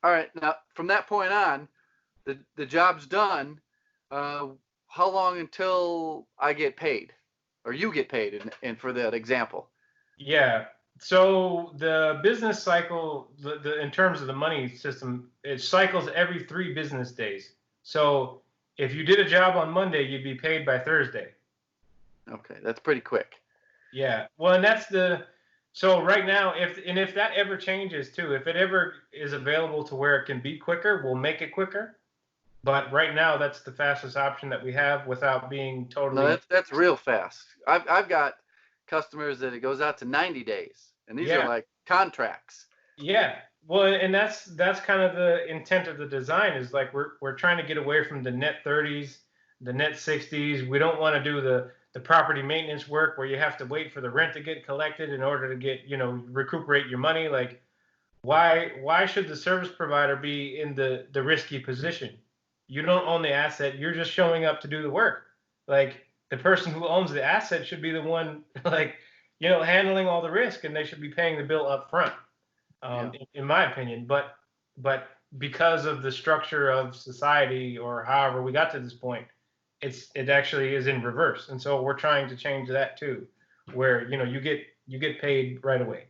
All right. Now, from that point on, the job's done. Uh, how long until I get paid, or you get paid? And for that example. Yeah. So the business cycle, in terms of the money system, it cycles every 3 business days. So if you did a job on Monday, you'd be paid by Thursday. Okay, that's pretty quick. Yeah. Well, and that's so right now, if that ever changes too, if it ever is available to where it can be quicker, we'll make it quicker. But right now, that's the fastest option that we have without being No, totally. that's real fast. I've got customers that it goes out to 90 days, and these are Yeah. like contracts. Yeah. Well, and that's kind of the intent of the design is like we're trying to get away from the net 30s, the net 60s. We don't want to do the property maintenance work where you have to wait for the rent to get collected in order to get, recuperate your money. Like why should the service provider be in the risky position? You don't own the asset, you're just showing up to do the work. Like the person who owns the asset should be the one like, handling all the risk, and they should be paying the bill up front, Yeah. in my opinion. But because of the structure of society or however we got to this point, it actually is in reverse. And so we're trying to change that too, where you get paid right away.